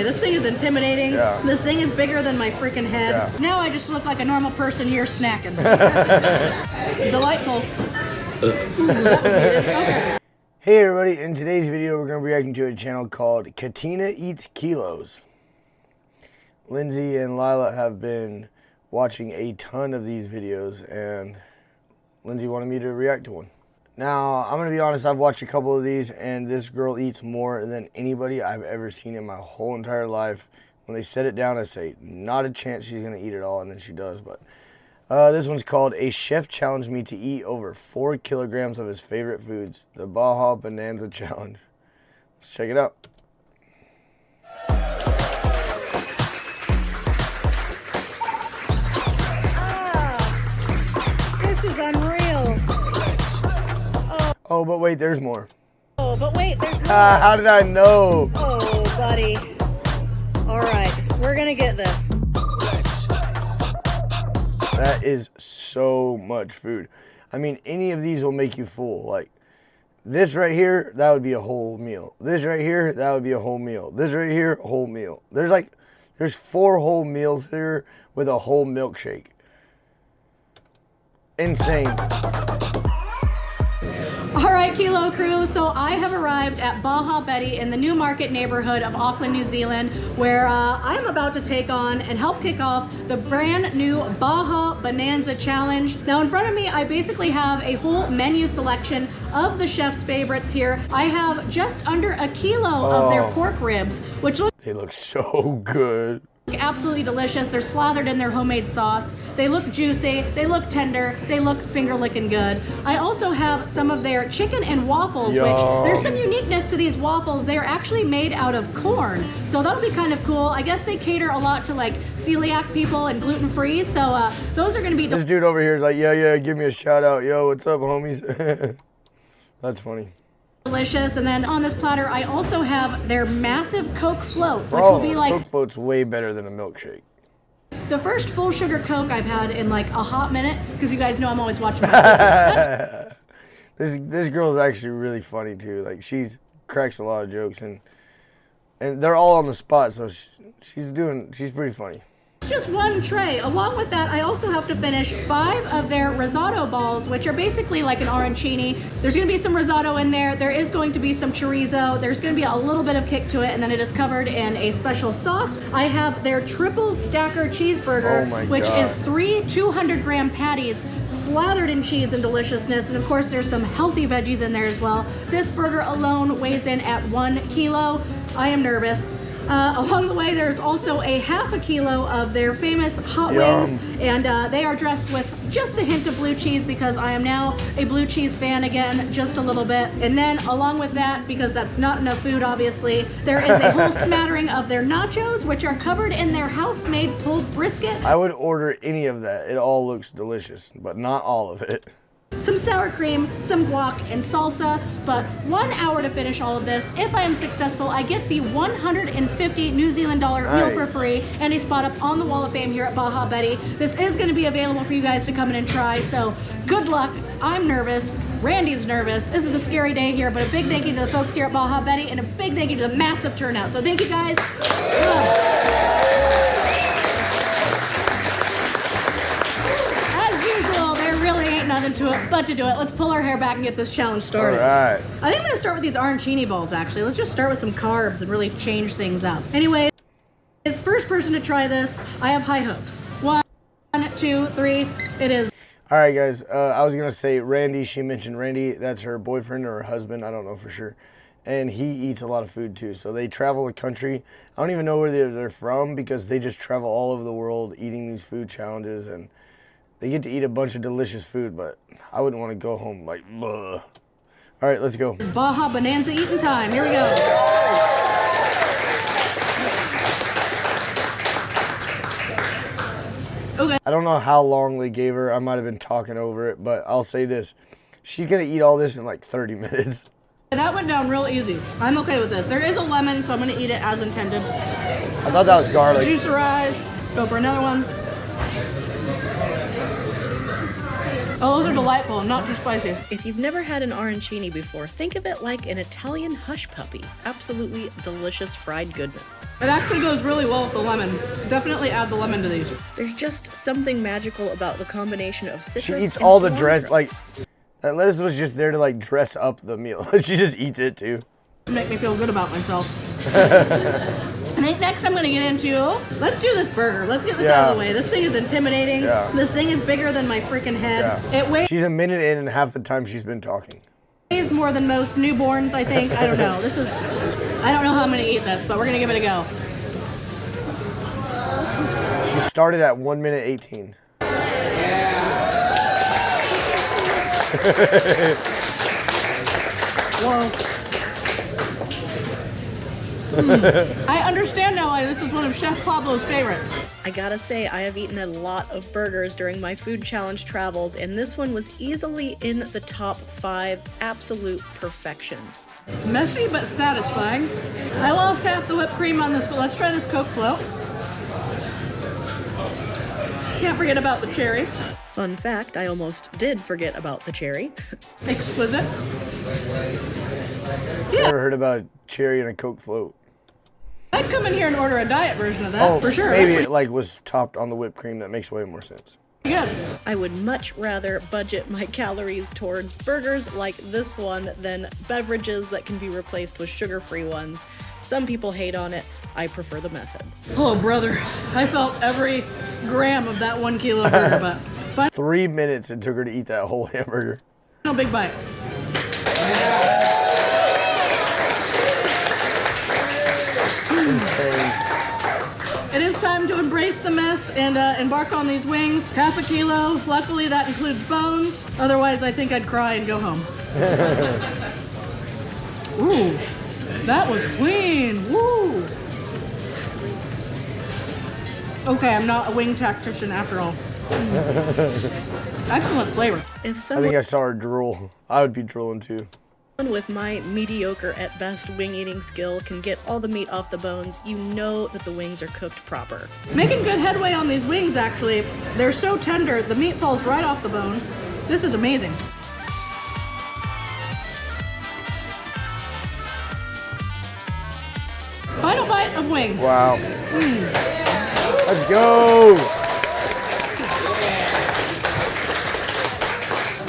this thing is intimidating. Yeah. This thing is bigger than my freaking head. Yeah. Now I just look like a normal person here snacking. Delightful. Ooh, that was weird. Okay. Hey everybody, in today's video we're going to be reacting to a channel called Katina Eats Kilos. Lindsay and Lila have been watching a ton of these videos and Lindsay wanted me to react to one. Now, I'm going to be honest, I've watched a couple of these and this girl eats more than anybody I've ever seen in my whole entire life. When they set it down, I say, not a chance she's going to eat it all, and then she does. But this one's called A Chef Challenged Me to Eat Over 4 kilograms of His Favorite Foods, the Baja Bonanza Challenge. Let's check it out. This is unreal. Oh, but wait, there's more. Oh, but wait, there's more. How did I know? Oh, buddy. All right, we're going to get this. That is so much food. I mean, any of these will make you full. Like, this right here, that would be a whole meal. This right here, that would be a whole meal. This right here, a whole meal. There's 4 whole meals here with a whole milkshake. Insane. All right, Kilo Crew, so I have arrived at Baja Betty in the Newmarket neighborhood of Auckland, New Zealand, where I'm about to take on and help kick off the brand new Baja Bonanza Challenge. Now in front of me, I basically have a whole menu selection of the chef's favorites here. I have just under a kilo of their pork ribs, which They look so good. absolutely delicious. They're slathered in their homemade sauce. They look juicy, they look tender, they look finger licking good. I also have some of their chicken and waffles, which there's some uniqueness to these waffles. They're actually made out of corn, so that'll be kind of cool. I guess they cater a lot to like celiac people and gluten-free, so those are gonna be This dude over here is like, yeah, give me a shout out. Yo, what's up, homies? That's funny. delicious. And then on this platter, I also have their massive Coke float, which Bro, will be like Coke float's way better than a milkshake. the first full sugar Coke I've had in like a hot minute, because you guys know I'm always watching my food. This girl is actually really funny too. Like, she's cracks a lot of jokes and they're all on the spot, so she's pretty funny. Just one tray. Along with that, I also have to finish 5 of their risotto balls, which are basically like an arancini. There's going to be some risotto in there. There is going to be some chorizo. There's going to be a little bit of kick to it, and then it is covered in a special sauce. I have their triple stacker cheeseburger, which is 3 200-gram patties slathered in cheese and deliciousness. And of course, there's some healthy veggies in there as well. This burger alone weighs in at 1 kilo. I am nervous. Along the way, there's also a half a kilo of their famous hot wings, and they are dressed with just a hint of blue cheese because I am now a blue cheese fan again, just a little bit. And then along with that, because that's not enough food, obviously, there is a whole smattering of their nachos, which are covered in their house-made pulled brisket. I would order any of that. It all looks delicious, but not all of it. Some sour cream, some guac, and salsa, but 1 hour to finish all of this. If I am successful, I get the 150 New Zealand dollar meal for free and a spot up on the Wall of Fame here at Baja Betty. This is going to be available for you guys to come in and try, so good luck. I'm nervous. Randy's nervous. This is a scary day here, but a big thank you to the folks here at Baja Betty and a big thank you to the massive turnout. So thank you guys. Nothing to it but to do it. Let's pull our hair back and get this challenge started. All right. I think I'm gonna start with these arancini balls actually. Let's just start with some carbs and really change things up. Anyway, as first person to try this, I have high hopes. 1, 2, 3, it is. All right, guys. I was gonna say Randy. She mentioned Randy. That's her boyfriend or her husband. I don't know for sure. And he eats a lot of food too. So they travel the country. I don't even know where they're from because they just travel all over the world eating these food challenges, and they get to eat a bunch of delicious food, but I wouldn't want to go home like, bleh. All right, let's go. It's Baja Bonanza eating time. Here we go. Okay. I don't know how long they gave her. I might have been talking over it, but I'll say this. She's going to eat all this in like 30 minutes. That went down real easy. I'm okay with this. There is a lemon, so I'm going to eat it as intended. I thought that was garlic. Juice her eyes. Go for another one. Oh, those are delightful, not too spicy. If you've never had an arancini before, think of it like an Italian hush puppy. Absolutely delicious fried goodness. It actually goes really well with the lemon. Definitely add the lemon to these. There's just something magical about the combination of citrus She eats and all the cilantro. dress, like, that lettuce was just there to, like, dress up the meal. She just eats it, too. Make me feel good about myself. I think next I'm gonna get into, let's do this burger. Let's get this out of the way. This thing is intimidating. Yeah. This thing is bigger than my freaking head. It weighs She's a minute in and half the time she's been talking. more than most newborns, I think. I don't know. I don't know how I'm gonna eat this, but we're gonna give it a go. She started at 1 minute 18. Whoa. I understand now why this is one of Chef Pablo's favorites. I gotta say, I have eaten a lot of burgers during my food challenge travels, and this one was easily in the top 5. Absolute perfection. Messy but satisfying. I lost half the whipped cream on this, but let's try this Coke float. Can't forget about the cherry. Fun fact, I almost did forget about the cherry. Exquisite. Never heard about a cherry and a Coke float. I'd come in here and order a diet version of that, for sure. Maybe it like was topped on the whipped cream. That makes way more sense. Good. I would much rather budget my calories towards burgers like this one than beverages that can be replaced with sugar-free ones. Some people hate on it. I prefer the method. Oh, brother. I felt every gram of that 1 kilo burger, but final 3 minutes it took her to eat that whole hamburger. big bite. Insane. It is time to embrace the mess and embark on these wings. Half a kilo. Luckily, that includes bones. Otherwise, I think I'd cry and go home. Ooh, that was clean. Woo. Okay, I'm not a wing tactician after all. Excellent flavor. If I someone think I saw her drool. I would be drooling too. with my mediocre at best wing eating skill can get all the meat off the bones, you know that the wings are cooked proper. Making good headway on these wings, actually. They're so tender, the meat falls right off the bone. This is amazing. Final bite of wing. Wow. Let's go.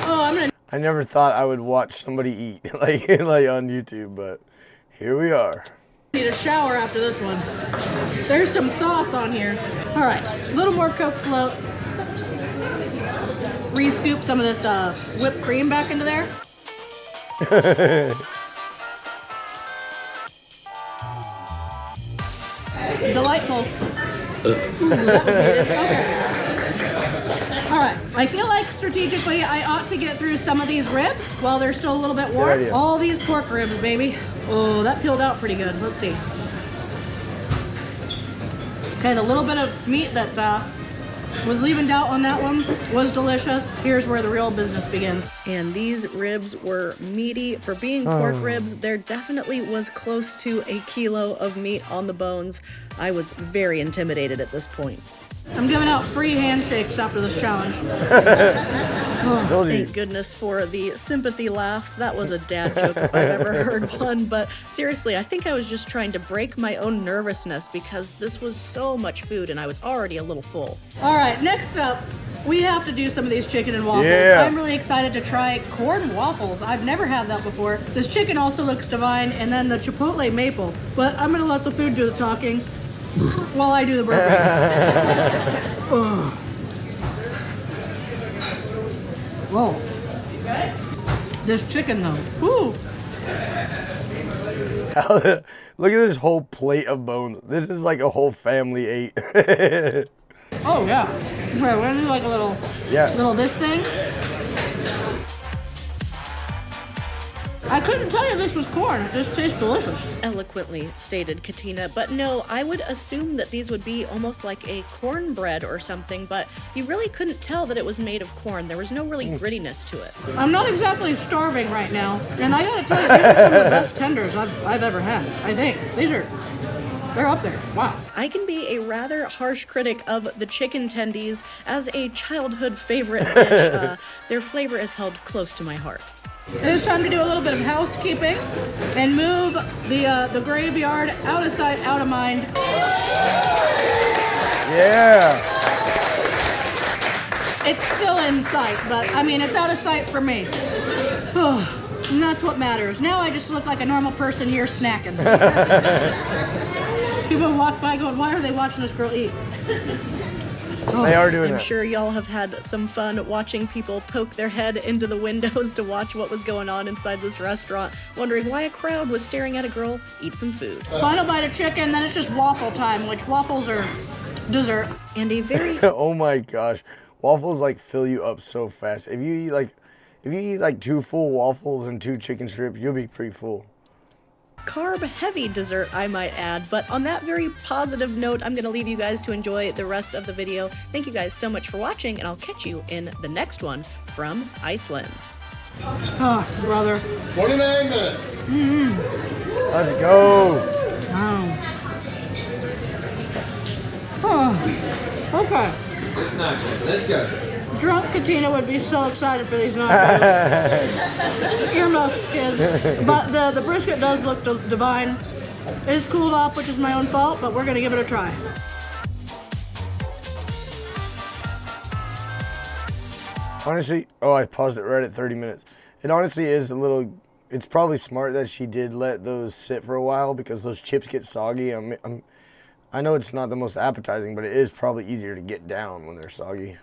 Oh, I'm gonna I never thought I would watch somebody eat like on YouTube, but here we are. need a shower after this one. There's some sauce on here. All right, a little more Coke float. Re-scoop some of this whipped cream back into there. Delightful. Ooh, that was needed. Okay. All right. I feel like strategically I ought to get through some of these ribs while they're still a little bit warm. idea. All these pork ribs, baby. Oh, that peeled out pretty good. Let's see. Okay, the little bit of meat that was leaving out on that one was delicious. Here's where the real business begins. And these ribs were meaty. For being pork ribs, there definitely was close to a kilo of meat on the bones. I was very intimidated at this point. I'm giving out free handshakes after this challenge. Told you. Thank goodness for the sympathy laughs. That was a dad joke if I've ever heard one. But seriously, I think I was just trying to break my own nervousness because this was so much food and I was already a little full. All right, next up, we have to do some of these chicken and waffles. Yeah. I'm really excited to try corn waffles. I've never had that before. This chicken also looks divine, and then the chipotle maple. But I'm gonna let the food do the talking while I do the burping. Ugh. Whoa. This chicken though. Woo. Look at this whole plate of bones. This is like a whole family ate. Oh yeah. Okay, we're gonna do like a little, little this thing. I couldn't tell you if this was corn. It just tastes delicious. Eloquently stated Katina, but no, I would assume that these would be almost like a cornbread or something, but you really couldn't tell that it was made of corn. There was no really grittiness to it. I'm not exactly starving right now, and I gotta tell you, these are some of the best tenders I've ever had. I think these are They're up there. Wow. I can be a rather harsh critic of the chicken tendies. As a childhood favorite dish, their flavor is held close to my heart. It is time to do a little bit of housekeeping and move the graveyard out of sight, out of mind. Yeah. It's still in sight, but I mean, it's out of sight for me. And that's what matters. Now I just look like a normal person here snacking. People walk by going, why are they watching this girl eat? They are doing I'm that. sure y'all have had some fun watching people poke their head into the windows to watch what was going on inside this restaurant, wondering why a crowd was staring at a girl eat some food. Final bite of chicken, then it's just waffle time, which waffles are dessert. And a very Oh my gosh. Waffles like fill you up so fast. If you eat like 2 full waffles and 2 chicken strips, you'll be pretty full. carb-heavy dessert, I might add. But on that very positive note, I'm going to leave you guys to enjoy the rest of the video. Thank you guys so much for watching, and I'll catch you in the next one from Iceland. Oh, brother. 29 minutes. Let's go. Wow. Oh, okay. It's nachos. Let's go. Drunk Katina would be so excited for these nachos. Earmuffs, kids. But the brisket does look divine. It is cooled off, which is my own fault, but we're going to give it a try. Honestly, oh, I paused it right at 30 minutes. It honestly is a little, it's probably smart that she did let those sit for a while because those chips get soggy. I know it's not the most appetizing, but it is probably easier to get down when they're soggy.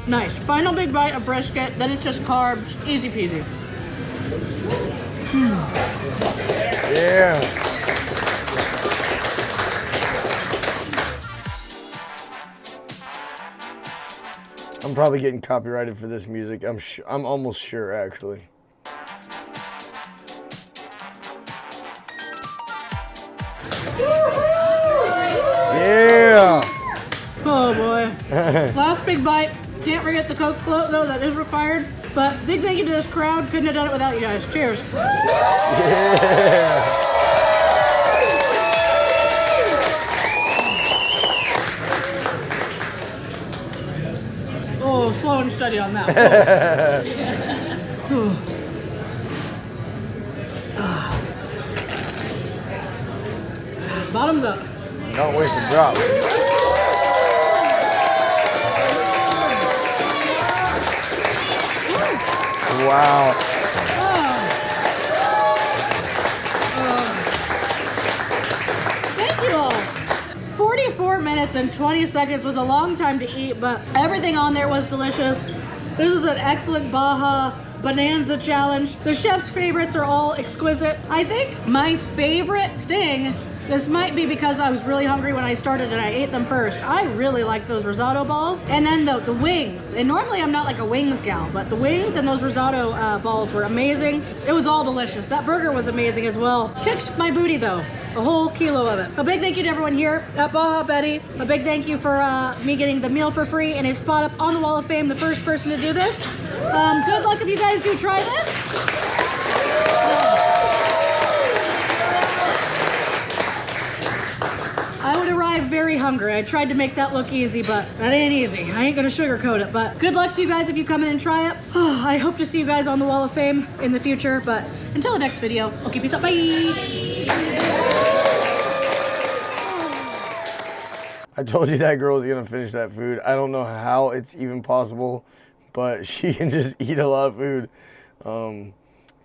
Nice. Final big bite of brisket, then it's just carbs. Easy peasy. Yeah. I'm probably getting copyrighted for this music. I'm almost sure, actually. Yeah. Oh boy. Last big bite. Can't forget the Coke float though, that is required. But big thank you to this crowd. Couldn't have done it without you guys. Cheers. Yeah. Oh, slow and steady on that. Bottoms up. Don't waste a drop. Wow. Thank you all. 44 minutes and 20 seconds was a long time to eat, but everything on there was delicious. This was an excellent Baja Bonanza challenge. The chef's favorites are all exquisite. I think my favorite thing, this might be because I was really hungry when I started and I ate them first. I really like those risotto balls. And then the wings. And normally I'm not like a wings gal, but the wings and those risotto balls were amazing. It was all delicious. That burger was amazing as well. Kicked my booty though. A whole kilo of it. A big thank you to everyone here at Baja Betty. A big thank you for me getting the meal for free and a spot up on the Wall of Fame, the first person to do this. Good luck if you guys do try this. I would arrive very hungry. I tried to make that look easy, but that ain't easy. I ain't gonna sugarcoat it, but good luck to you guys if you come in and try it. I hope to see you guys on the Wall of Fame in the future, but until the next video, okay, peace out, bye! I told you that girl's gonna finish that food. I don't know how it's even possible, but she can just eat a lot of food.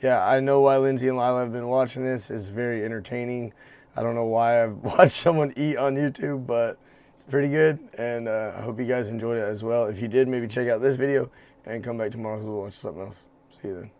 Yeah, I know why Lindsay and Lila have been watching this. It's very entertaining. I don't know why I've watched someone eat on YouTube, but it's pretty good, and I hope you guys enjoyed it as well. If you did, maybe check out this video and come back tomorrow because we'll watch something else. See you then.